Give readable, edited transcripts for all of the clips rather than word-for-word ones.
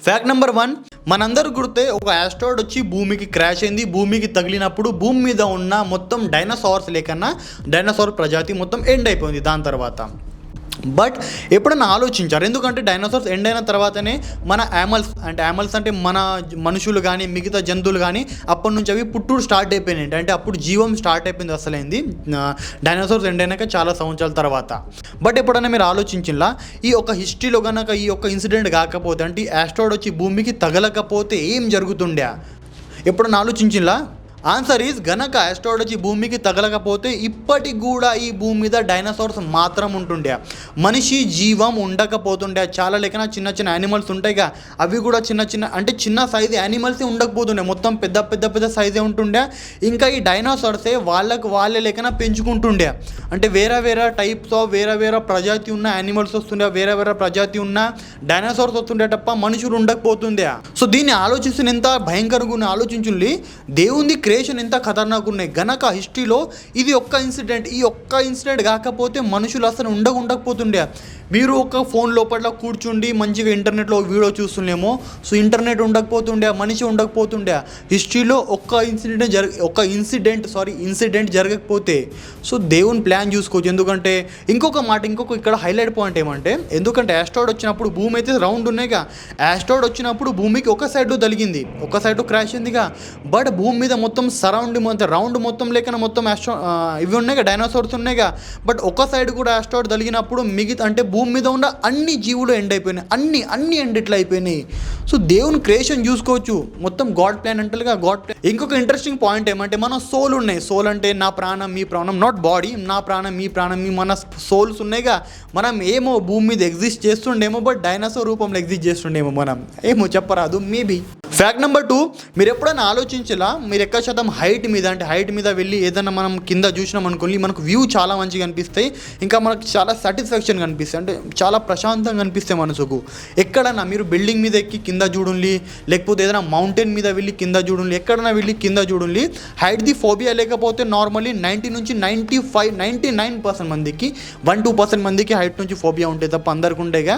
Fact number 1, మనందరూ గుర్తే ఒక ఆస్ట్రాయిడ్ వచ్చి భూమికి క్రాష్ అయింది. భూమికి తగిలినప్పుడు భూమి మీద ఉన్న మొత్తం డైనోసార్స్ లేకన్నా డైనోసార్ ప్రజాతి మొత్తం ఎండ్ అయిపోయింది దాని తర్వాత. బట్ ఎప్పుడన్నా ఆలోచించారు, ఎందుకంటే డైనోసార్స్ ఎండ్ అయిన తర్వాతనే మన యామల్స్ అంటే మన మనుషులు కానీ మిగతా జంతువులు కానీ అప్పటి నుంచి అవి పుట్టుడు స్టార్ట్ అయిపోయినాయి. అంటే అప్పుడు జీవం స్టార్ట్ అయిపోయింది అసలైంది డైనోసార్స్ ఎండ్ అయినాక చాలా సంవత్సరాల తర్వాత. బట్ ఎప్పుడైనా మీరు ఆలోచించిలా ఈ ఒక హిస్టరీలో కనుక ఈ యొక్క ఇన్సిడెంట్ కాకపోతే, అంటే ఈ ఆస్ట్రాయిడ్ వచ్చి భూమికి తగలకపోతే ఏం జరుగుతుండే? ఎప్పుడన్నా ఆలోచించిలా? ఆన్సర్ ఈజ్ గనక ఆస్ట్రాయిడ్ వచ్చి భూమికి తగలకపోతే ఇప్పటికి కూడా ఈ భూమి మీద డైనోసార్స్ మాత్రం ఉంటుండే, మనిషి జీవం ఉండకపోతుండే. చాలా లేకన చిన్న చిన్న యానిమల్స్ ఉంటాయిగా, అవి కూడా చిన్న సైజు యానిమల్సే ఉండకపోతుండే, మొత్తం పెద్ద సైజే ఉంటుండే. ఇంకా ఈ డైనోసార్సే వాళ్ళే లేకన పెంచుకుంటుండే. అంటే వేరే టైప్స్ ఆఫ్ వేరే ప్రజాతి ఉన్న యానిమల్స్ వస్తుండే, వేరే ప్రజాతి ఉన్న డైనోసార్స్ వస్తుండే తప్ప మనుషులు ఉండకపోతుండే. సో దీన్ని ఆలోచిస్తే ఎంత భయంకరంగా ఉన్న ఆలోచించుండి, దేవుంది క్రియేషన్ ఎంత ఖతర్నాక్ ఉన్నాయి. గనక హిస్టరీలో ఇది ఒక్క ఇన్సిడెంట్ కాకపోతే మనుషులు అసలు ఉండకపోతుండే. మీరు ఒక ఫోన్ లోపల కూర్చుండి మంచిగా ఇంటర్నెట్లో వీడియో చూస్తుండేమో, సో ఇంటర్నెట్ ఉండకపోతుండే, మనిషి ఉండకపోతుండే. హిస్టరీలో ఇన్సిడెంట్ జరగకపోతే సో దేవుని ప్లాన్ చూసుకోవచ్చు. ఎందుకంటే ఇంకొక ఇక్కడ హైలైట్ పాయింట్ ఏమంటే, ఎందుకంటే ఆస్ట్రాయిడ్ వచ్చినప్పుడు భూమి అయితే రౌండ్ ఉన్నాయిగా, ఆస్ట్రాయిడ్ వచ్చినప్పుడు భూమికి ఒక సైడ్ తగిలింది, ఒక సైడ్ క్రాష్ అయిందిగా. బట్ భూమి మీద మొత్తం రౌండ్ మొత్తం లేకన మొత్తం ఇవి ఉన్నాయిగా, డైనోసార్స్ ఉన్నాయిగా. బట్ ఒక సైడ్ కూడా ఆస్ట్రాయిడ్ తగిలినప్పుడు మిగతా అంటే భూమి మీద ఉన్న అన్ని జీవులు ఎండ్ అయిపోయినాయి, అన్ని ఎండ్ ఇట్లా అయిపోయినాయి. సో దేవుని క్రియేషన్ చూసుకోవచ్చు, మొత్తం గాడ్ ప్లాన్ అంటారుగా, గాడ్ ప్లాన్. ఇంకొక ఇంట్రెస్టింగ్ పాయింట్ ఏమంటే, మన సోల్ ఉన్నాయి. సోల్ అంటే నా ప్రాణం మీ ప్రాణం, నాట్ బాడీ, నా ప్రాణం మీ ప్రాణం, మన సోల్స్ ఉన్నాయిగా. మనం ఏమో భూమి మీద ఎగ్జిస్ట్ చేస్తుండేమో, బట్ డైనోసార్ రూపంలో ఎగ్జిస్ట్ చేస్తుండేమో, మనం ఏమో చెప్పరాదు, మేబీ. ఫ్యాక్ట్ నెంబర్ 2, మీరు ఎప్పుడైనా ఆలోచించేలా, మీరు ఎక్కువ శాతం హైట్ మీద వెళ్ళి ఏదైనా మనం కింద చూసినాం అనుకోండి, మనకు వ్యూ చాలా మంచిగా అనిపిస్తాయి, ఇంకా మనకు చాలా సాటిస్ఫాక్షన్ కనిపిస్తాయి, అంటే చాలా ప్రశాంతంగా అనిపిస్తాయి మనసుకు. ఎక్కడన్నా మీరు బిల్డింగ్ మీద ఎక్కి కింద చూడండి, లేకపోతే ఏదైనా మౌంటైన్ మీద వెళ్ళి కింద చూడండి, ఎక్కడైనా వెళ్ళి కింద చూడండి, హైట్ ది ఫోబియా లేకపోతే నార్మల్లీ 90 నుంచి 99% మందికి 1-2% మందికి హైట్ నుంచి ఫోబియా ఉంటాయి తప్ప అందరికి ఉండేగా.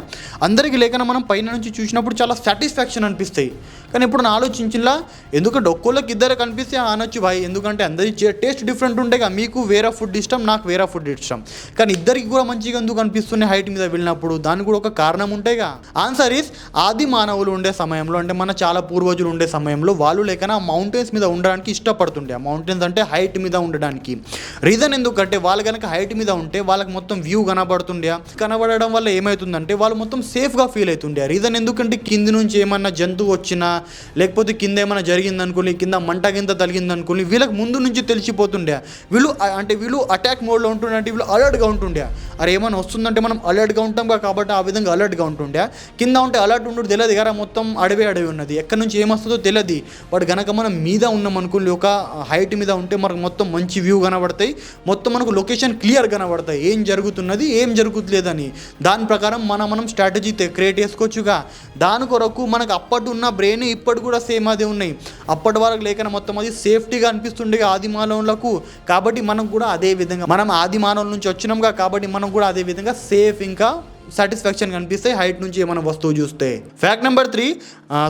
అందరికీ లేకన్నా మనం పైన నుంచి చూసినప్పుడు చాలా సాటిస్ఫాక్షన్ అనిపిస్తాయి. కానీ ఇప్పుడు నా ఆలోచించిలా, ఎందుకంటే ఒక్కోళ్ళకి ఇద్దరు కనిపిస్తే అనొచ్చు భాయ్, ఎందుకంటే అందరి టేస్ట్ డిఫరెంట్ ఉంటాయి. మీకు వేరే ఫుడ్ ఇష్టం, నాకు వేరే ఫుడ్ ఇష్టం, కానీ ఇద్దరికి కూడా మంచిగా ఎందుకు అనిపిస్తున్నాయి హైట్ మీద వెళ్ళినప్పుడు? దానికి కూడా ఒక కారణం ఉంటాయిగా. ఆన్సర్ ఈస్ ఆది మానవులు ఉండే సమయంలో, అంటే మన చాలా పూర్వజులు ఉండే సమయంలో వాళ్ళు లేకనా మౌంటైన్స్ మీద ఉండడానికి ఇష్టపడుతుండే. మౌంటైన్స్ అంటే హైట్ మీద ఉండడానికి రీజన్ ఎందుకంటే, వాళ్ళు కనుక హైట్ మీద ఉంటే వాళ్ళకి మొత్తం వ్యూ కనబడుతుండే. కనబడడం వల్ల ఏమవుతుందంటే వాళ్ళు మొత్తం సేఫ్గా ఫీల్ అవుతుండే. రీజన్ ఎందుకంటే కింది నుంచి ఏమన్నా జంతువు వచ్చినా, లేకపోతే కింద ఏమైనా జరిగిందనుకోని, కింద మంట కింద తగిలిందనుకోని, వీళ్ళకి ముందు నుంచి తెలిసిపోతుండే. వీళ్ళు అటాక్ మోడ్లో ఉంటుండే, అంటే వీళ్ళు అలర్ట్గా ఉంటుండే. అరే ఏమైనా వస్తుందంటే మనం అలర్ట్గా ఉంటాం కాబట్టి ఆ విధంగా అలర్ట్గా ఉంటుండే. కింద ఉంటే అలర్ట్ ఉండదు, తెలియదు కదా, మొత్తం అడవి ఉన్నది, ఎక్కడి నుంచి ఏమొస్తుందో తెలియదు. బట్ కనుక మనం మీద ఉన్నాం అనుకోండి, ఒక హైట్ మీద ఉంటే మనకు మొత్తం మంచి వ్యూ కనబడతాయి, మొత్తం మనకు లొకేషన్ క్లియర్ కనబడతాయి, ఏం జరుగుతున్నది ఏం జరుగుతులేదని. దాని ప్రకారం మనం స్ట్రాటజీ క్రియేట్ చేసుకోవచ్చుగా. దాని కొరకు మనకు అప్పటి ఉన్న బ్రెయిన్ ఇప్పటి కూడా సేమ్ అదే ఉన్నాయి. అప్పటి వరకు లేకన మొత్తం అది సేఫ్టీగా అనిపిస్తుండే ఆది మానవులకు. కాబట్టి మనకు కూడా అదే విధంగా, మనం ఆది మానవుల నుంచి వచ్చినాంగా, కాబట్టి మనం కూడా అదే విధంగా సేఫ్ ఇంకా సాటిస్ఫాక్షన్ కనిపిస్తాయి హైట్ నుంచి ఏమైనా వస్తువు చూస్తే. ఫ్యాక్ట్ నెంబర్ 3,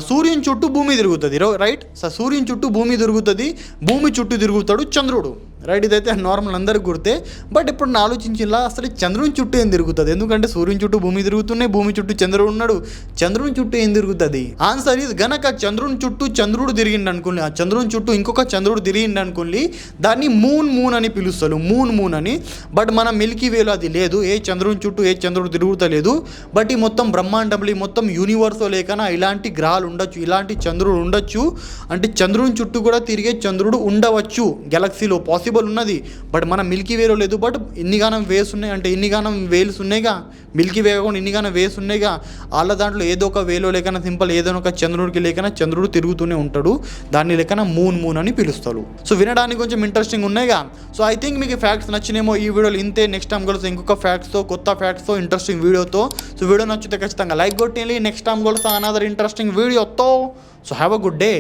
సూర్యుని చుట్టూ భూమి తిరుగుతుంది, రైట్. సూర్యుని చుట్టూ భూమి తిరుగుతుంది, భూమి చుట్టూ తిరుగుతాడు చంద్రుడు, రైట్. ఇదైతే నార్మల్ అందరికి గుర్తే. బట్ ఇప్పుడు నేను ఆలోచించిలా, అసలు చంద్రుని చుట్టూ ఏం తిరుగుతుంది? ఎందుకంటే సూర్యుని చుట్టూ భూమి తిరుగుతున్నాయి, భూమి చుట్టూ చంద్రుడు ఉన్నాడు, చంద్రుని చుట్టూ ఏం తిరుగుతుంది? ఆన్సర్ ఇది గనక చంద్రుని చుట్టూ చంద్రుడు తిరిగిండు అనుకోండి, ఆ చంద్రుని చుట్టూ ఇంకొక చంద్రుడు తిరిగిండు అనుకోండి, దాన్ని మూన్ అని పిలుస్తారు, మూన్ అని. బట్ మన మిల్కీ వేలో అది లేదు, ఏ చంద్రుని చుట్టూ ఏ చంద్రుడు తిరుగుతలేదు. బట్ ఈ మొత్తం బ్రహ్మాండంలో, ఈ మొత్తం యూనివర్స్లో లేకనా ఇలాంటి గ్రహాలు ఉండొచ్చు, ఇలాంటి చంద్రుడు ఉండొచ్చు. అంటే చంద్రుని చుట్టూ కూడా తిరిగే చంద్రుడు ఉండవచ్చు గెలాక్సీలో, పాసిబుల్ ఉన్నది. బట్ మన మిల్కీ వేలో లేదు. బట్ ఇన్నిగానం వేస్ ఉన్నాయి, అంటే ఇన్నిగానం వేల్స్ ఉన్నాయిగా, మిల్కీ వే కాకుండా ఇన్నిగానం వేస్ ఉన్నాయిగా. వాళ్ళ దాంట్లో ఏదో ఒక వేలో లేకన్నా సింపుల్ ఏదైనా ఒక చంద్రుడికి లేకన్నా చంద్రుడు తిరుగుతూనే ఉంటాడు, దాన్ని లేకన్నా మూన్ అని పిలుస్తారు. సో వినడానికి కొంచెం ఇంట్రెస్టింగ్ ఉన్నాయిగా. సో ఐ థింక్ మీకు ఫ్యాక్ట్స్ నచ్చినేమో ఈ వీడియోలో. ఇంతే, నెక్స్ట్ టైం కలుస్తాం ఇంకొక ఫ్యాక్ట్స్తో, కొత్త ఫ్యాక్ట్స్తో, ఇంట్రెస్టింగ్ వీడియోతో. సో వీడియో నచ్చితే ఖచ్చితంగా లైక్ కొట్టేయండి. నెక్స్ట్ టైం కలుస్తాం అనదర్ ఇంట్రెస్టింగ్ వీడియోతో. So have a good day.